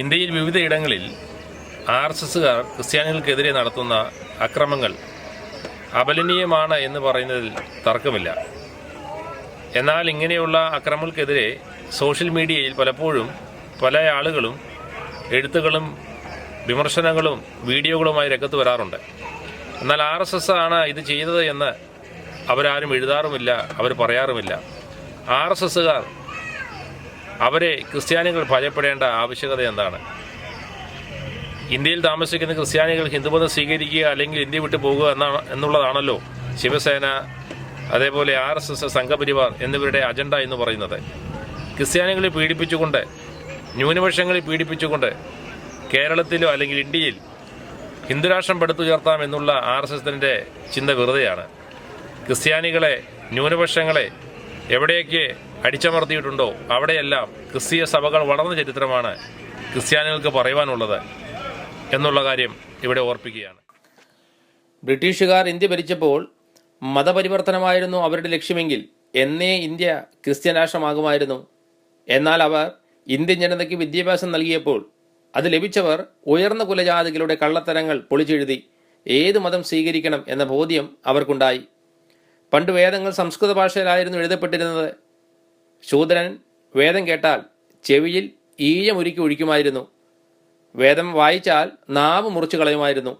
ഇന്ത്യയിൽ വിവിധയിടങ്ങളിൽ RSSകാർ ക്രിസ്ത്യാനികൾക്കെതിരെ നടത്തുന്ന അക്രമങ്ങൾ അപലനീയമാണ് എന്ന് പറയുന്നതിൽ തർക്കമില്ല. എന്നാൽ ഇങ്ങനെയുള്ള അക്രമങ്ങൾക്കെതിരെ സോഷ്യൽ മീഡിയയിൽ പലപ്പോഴും പല ആളുകളും എഴുത്തുകളും വിമർശനങ്ങളും വീഡിയോകളുമായി രംഗത്ത് വരാറുണ്ട്. എന്നാൽ RSS ആണ് ഇത് ചെയ്തത് എന്ന് അവരാരും എഴുതാറുമില്ല, അവർ പറയാറുമില്ല. RSSകാർ അവരെ ക്രിസ്ത്യാനികൾ ഭയപ്പെടേണ്ട ആവശ്യകത എന്താണ്? ഇന്ത്യയിൽ താമസിക്കുന്ന ക്രിസ്ത്യാനികൾ ഹിന്ദുമതം സ്വീകരിക്കുക അല്ലെങ്കിൽ ഇന്ത്യ വിട്ടു പോകുക എന്നുള്ളതാണല്ലോ ശിവസേന, അതേപോലെ RSS, സംഘപരിവാർ എന്നിവരുടെ അജണ്ട എന്ന് പറയുന്നത്. ക്രിസ്ത്യാനികളെ പീഡിപ്പിച്ചുകൊണ്ട്, ന്യൂനപക്ഷങ്ങളെ പീഡിപ്പിച്ചുകൊണ്ട് കേരളത്തിലോ അല്ലെങ്കിൽ ഇന്ത്യയിൽ ഹിന്ദുരാഷ്ട്രം പടുത്തുയർത്താം എന്നുള്ള RSSന്റെ ചിന്ത വെറുതെയാണ്. ക്രിസ്ത്യാനികളെ, ന്യൂനപക്ഷങ്ങളെ എവിടെയൊക്കെ അടിച്ചമർത്തിയിട്ടുണ്ടോ അവിടെയെല്ലാം ക്രിസ്തീയ സഭകൾ വളർന്ന ചരിത്രമാണ് ക്രിസ്ത്യാനികൾക്ക് പറയുവാനുള്ളത് എന്നുള്ള കാര്യം ഇവിടെ ഓർപ്പിക്കുകയാണ്. ബ്രിട്ടീഷുകാർ ഇന്ത്യ ഭരിച്ചപ്പോൾ മതപരിവർത്തനമായിരുന്നു അവരുടെ ലക്ഷ്യമെങ്കിൽ എന്നേ ഇന്ത്യ ക്രിസ്ത്യൻ രാഷ്ട്രമാകുമായിരുന്നു. എന്നാൽ അവർ ഇന്ത്യൻ ജനതയ്ക്ക് വിദ്യാഭ്യാസം നൽകിയപ്പോൾ അത് ലഭിച്ചവർ ഉയർന്ന കുലജാതികളുടെ കള്ളത്തരങ്ങൾ പൊളിച്ചെഴുതി ഏത് മതം സ്വീകരിക്കണം എന്ന ബോധ്യം അവർക്കുണ്ടായി. പണ്ട് വേദങ്ങൾ സംസ്കൃത ഭാഷയിലായിരുന്നു എഴുതപ്പെട്ടിരുന്നത്. ശൂദ്രൻ വേദം കേട്ടാൽ ചെവിയിൽ ഈയമുരുക്കി ഒഴിക്കുമായിരുന്നു. വേദം വായിച്ചാൽ നാവ് മുറിച്ചു കളയുമായിരുന്നു.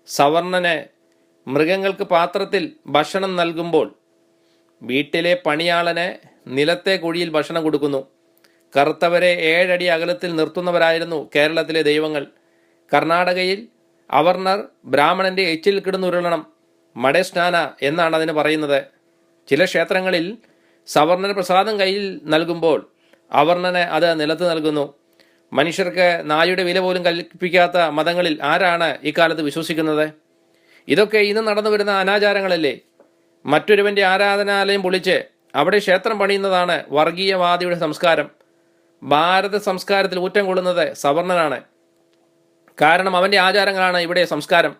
സവർണന് മൃഗങ്ങൾക്ക് പാത്രത്തിൽ ഭക്ഷണം നൽകുമ്പോൾ വീട്ടിലെ പണിയാളന് നിലത്തെ കുഴിയിൽ ഭക്ഷണം കൊടുക്കുന്നു. കറുത്തവരെ 7 അടി അകലത്തിൽ നിർത്തുന്നവരായിരുന്നു കേരളത്തിലെ ദൈവങ്ങൾ. കർണാടകയിൽ അവർണർ ബ്രാഹ്മണന്റെ എച്ചിൽ കിടന്നുരുളണം, മടസ്നാന എന്നാണ് അതിന് പറയുന്നത്. ചില ക്ഷേത്രങ്ങളിൽ സവർണന് പ്രസാദം കയ്യിൽ നൽകുമ്പോൾ അവർണന് അത് നിലത്ത് നൽകുന്നു. മനുഷ്യർക്ക് നായുടെ വില പോലും കൽപ്പിക്കാത്ത മതങ്ങളിൽ ആരാണ് ഇക്കാലത്ത് വിശ്വസിക്കുന്നത്? ഇതൊക്കെ ഇന്ന് നടന്നു വരുന്ന അനാചാരങ്ങളല്ലേ? മറ്റൊരുവന്റെ ആരാധനാലയം പൊളിച്ച് അവിടെ ക്ഷേത്രം പണിയുന്നതാണ് വർഗീയവാദിയുടെ സംസ്കാരം. ഭാരത സംസ്കാരത്തിൽ ഊറ്റം കൊള്ളുന്നത് സവർണനാണ്. കാരണം അവൻ്റെ ആചാരങ്ങളാണ് ഇവിടെ സംസ്കാരം.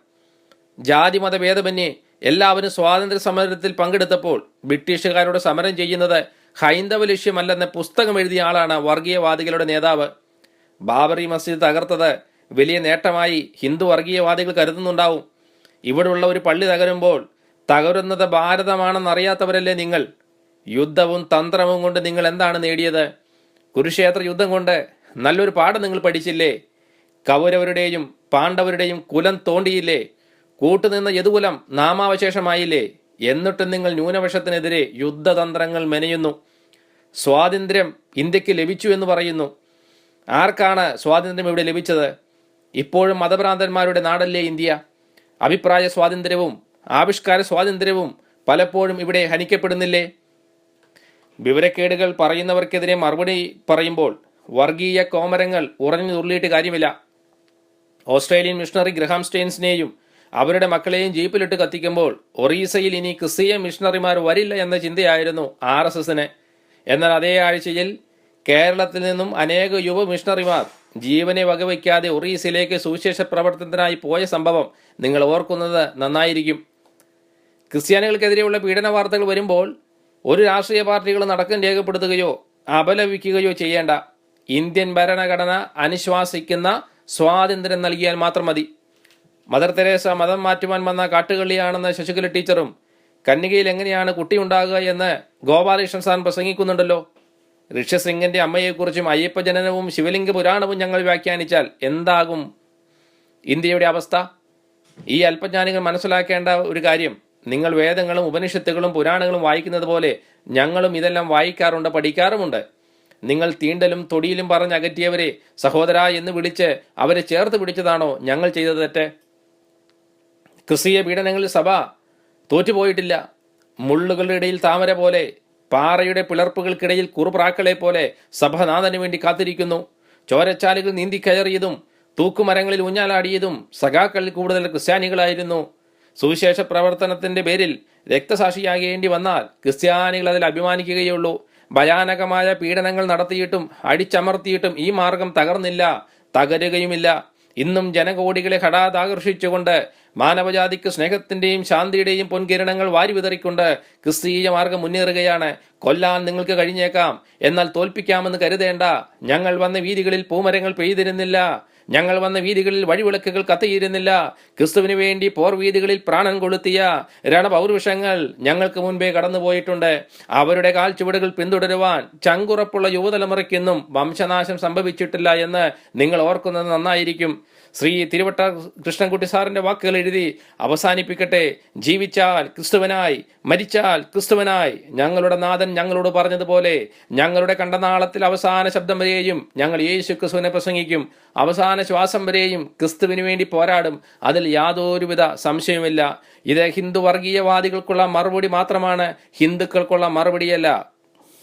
ജാതിമത ഭേദമന്യേ എല്ലാവരും സ്വാതന്ത്ര്യ സമരത്തിൽ പങ്കെടുത്തപ്പോൾ ബ്രിട്ടീഷുകാരോട് സമരം ചെയ്യുന്നത് ഹൈന്ദവ ലക്ഷ്യമല്ലെന്ന് പുസ്തകം എഴുതിയ ആളാണ് വർഗീയവാദികളുടെ നേതാവ്. ബാബറി മസ്ജിദ് തകർത്തത് വലിയ നേട്ടമായി ഹിന്ദു വർഗീയവാദികൾ കരുതുന്നുണ്ടാവും. ഇവിടെയുള്ള ഒരു പള്ളി തകരുമ്പോൾ തകരുന്നത് ഭാരതമാണെന്നറിയാത്തവരല്ലേ നിങ്ങൾ? യുദ്ധവും തന്ത്രവും കൊണ്ട് നിങ്ങൾ എന്താണ് നേടിയത്? കുരുക്ഷേത്ര യുദ്ധം കൊണ്ട് നല്ലൊരു പാഠം നിങ്ങൾ പഠിച്ചില്ലേ? കൗരവരുടെയും പാണ്ഡവരുടെയും കുലം തോണ്ടിയില്ലേ? കൂട്ടുനിന്ന യദുകുലം നാമാവശേഷമായില്ലേ? എന്നിട്ടും നിങ്ങൾ ന്യൂനപക്ഷത്തിനെതിരെ യുദ്ധതന്ത്രങ്ങൾ മെനയുന്നു. സ്വാതന്ത്ര്യം ഇന്ത്യക്ക് ലഭിച്ചു എന്ന് പറയുന്നു. ആർക്കാണ് സ്വാതന്ത്ര്യം ഇവിടെ ലഭിച്ചത്? ഇപ്പോഴും മതഭ്രാന്തന്മാരുടെ നാടല്ലേ ഇന്ത്യ? അഭിപ്രായ സ്വാതന്ത്ര്യവും ആവിഷ്കാര സ്വാതന്ത്ര്യവും പലപ്പോഴും ഇവിടെ ഹനിക്കപ്പെടുന്നില്ലേ? വിവരക്കേടുകൾ പറയുന്നവർക്കെതിരെ മറുപടി പറയുമ്പോൾ വർഗീയ കോമരങ്ങൾ ഉറഞ്ഞു തുള്ളിയിട്ട് കാര്യമില്ല. ഓസ്ട്രേലിയൻ മിഷണറി ഗ്രഹാം സ്റ്റെയിൻസിനെയും അവരുടെ മക്കളെയും ജീപ്പിലിട്ട് കത്തിക്കുമ്പോൾ ഒറീസയിൽ ഇനി ക്രിസ്തീയ മിഷണറിമാർ വരില്ല എന്ന ചിന്തയായിരുന്നു RSSന്. എന്നാൽ അതേ ആഴ്ചയിൽ കേരളത്തിൽ നിന്നും അനേക യുവ മിഷണറിമാർ ജീവനെ വകവയ്ക്കാതെ ഒറീസയിലേക്ക് സുവിശേഷ പ്രവർത്തനത്തിനായി പോയ സംഭവം നിങ്ങൾ ഓർക്കുന്നത് നന്നായിരിക്കും. ക്രിസ്ത്യാനികൾക്കെതിരെയുള്ള പീഡന വാർത്തകൾ വരുമ്പോൾ ഒരു രാഷ്ട്രീയ പാർട്ടികൾ നടക്കം രേഖപ്പെടുത്തുകയോ അപലപിക്കുകയോ ചെയ്യേണ്ട. ഇന്ത്യൻ ഭരണഘടന അനുശ്വാസിക്കുന്ന സ്വാതന്ത്ര്യം നൽകിയാൽ മാത്രം മതി. മദർ തെരേസ മതം മാറ്റുവാൻ വന്ന കാട്ടുകള്ളിയാണെന്ന് ശശികല ടീച്ചറും കന്യകയിൽ എങ്ങനെയാണ് കുട്ടിയുണ്ടാകുക എന്ന് ഗോപാലകൃഷ്ണൻ സാൻ പ്രസംഗിക്കുന്നുണ്ടല്ലോ. ഋഷ്യശൃംഗന്റെ അമ്മയെക്കുറിച്ചും അയ്യപ്പ ജനനവും ശിവലിംഗ പുരാണവും ഞങ്ങൾ വ്യാഖ്യാനിച്ചാൽ എന്താകും ഇന്ത്യയുടെ അവസ്ഥ? ഈ അല്പജ്ഞാനികൾ മനസ്സിലാക്കേണ്ട ഒരു കാര്യം, നിങ്ങൾ വേദങ്ങളും ഉപനിഷത്തുകളും പുരാണങ്ങളും വായിക്കുന്നത് പോലെ ഞങ്ങളും ഇതെല്ലാം വായിക്കാറുണ്ട്, പഠിക്കാറുമുണ്ട്. നിങ്ങൾ തീണ്ടലും തൊടിയിലും പറഞ്ഞകറ്റിയവരെ സഹോദര എന്ന് വിളിച്ച് അവരെ ചേർത്ത് പിടിച്ചതാണോ ഞങ്ങൾ ചെയ്ത തെറ്റ്? ക്രിസ്തീയ പീഡനങ്ങളിൽ സഭ തോറ്റുപോയിട്ടില്ല. മുള്ളുകളുടെ ഇടയിൽ താമര പോലെ, പാറയുടെ പിളർപ്പുകൾക്കിടയിൽ കുറുപ്രാക്കളെ പോലെ സഭനാഥന് വേണ്ടി കാത്തിരിക്കുന്നു. ചോരച്ചാലുകൾ നീന്തിക്കയറിയതും തൂക്കുമരങ്ങളിൽ ഊഞ്ഞാലാടിയതും സഖാക്കളിൽ കൂടുതൽ ക്രിസ്ത്യാനികളായിരുന്നു. സുവിശേഷ പ്രവർത്തനത്തിന്റെ പേരിൽ രക്തസാക്ഷിയാകേണ്ടി വന്നാൽ ക്രിസ്ത്യാനികൾ അതിൽ അഭിമാനിക്കുകയുള്ളൂ. ഭയാനകമായ പീഡനങ്ങൾ നടത്തിയിട്ടും അടിച്ചമർത്തിയിട്ടും ഈ മാർഗം തകർന്നില്ല, തകരുകയുമില്ല. ഇന്നും ജനകോടികളെ ഹഠാത് ആകർഷിച്ചുകൊണ്ട് മാനവജാതിക്ക് സ്നേഹത്തിന്റെയും ശാന്തിയുടെയും പൊൻകിരണങ്ങൾ വാരി വിതറിക്കൊണ്ട് ക്രിസ്തീയ മാർഗം മുന്നേറുകയാണ്. കൊല്ലാൻ നിങ്ങൾക്ക് കഴിഞ്ഞേക്കാം, എന്നാൽ തോൽപ്പിക്കാമെന്ന് കരുതേണ്ട. ഞങ്ങൾ വന്ന വീതികളിൽ പൂമരങ്ങൾ പെയ്തിരുന്നില്ല, ഞങ്ങൾ വന്ന വീതികളിൽ വഴിവിളക്കുകൾ കത്തിയിരുന്നില്ല. ക്രിസ്തുവിന് വേണ്ടി പോർവീതികളിൽ പ്രാണൻ കൊളുത്തിയ രണപൗരുഷങ്ങൾ ഞങ്ങൾക്ക് മുൻപേ കടന്നുപോയിട്ടുണ്ട്. അവരുടെ കാൽച്ചുവടുകൾ പിന്തുടരുവാൻ ചങ്കുറപ്പുള്ള യുവതലമുറയ്ക്കൊന്നും വംശനാശം സംഭവിച്ചിട്ടില്ല എന്ന് നിങ്ങൾ ഓർക്കുന്നത് നന്നായിരിക്കും. ശ്രീ തിരുവട്ട കൃഷ്ണൻകുട്ടി സാറിന്റെ വാക്കുകൾ എഴുതി അവസാനിപ്പിക്കട്ടെ. ജീവിച്ചാൽ ക്രിസ്തുവനായി, മരിച്ചാൽ ക്രിസ്തുവനായി. ഞങ്ങളുടെ നാഥൻ ഞങ്ങളോട് പറഞ്ഞതുപോലെ ഞങ്ങളുടെ കണ്ടനാളത്തിൽ അവസാന ശബ്ദം വരെയും ഞങ്ങൾ യേശു ക്രിസ്തുവിനെ പ്രസംഗിക്കും. അവസാന ശ്വാസം വരെയും ക്രിസ്തുവിന് വേണ്ടി പോരാടും. അതിൽ യാതൊരുവിധ സംശയവുമില്ല. ഇത് ഹിന്ദു വർഗീയവാദികൾക്കുള്ള മറുപടി മാത്രമാണ്, ഹിന്ദുക്കൾക്കുള്ള മറുപടിയല്ല.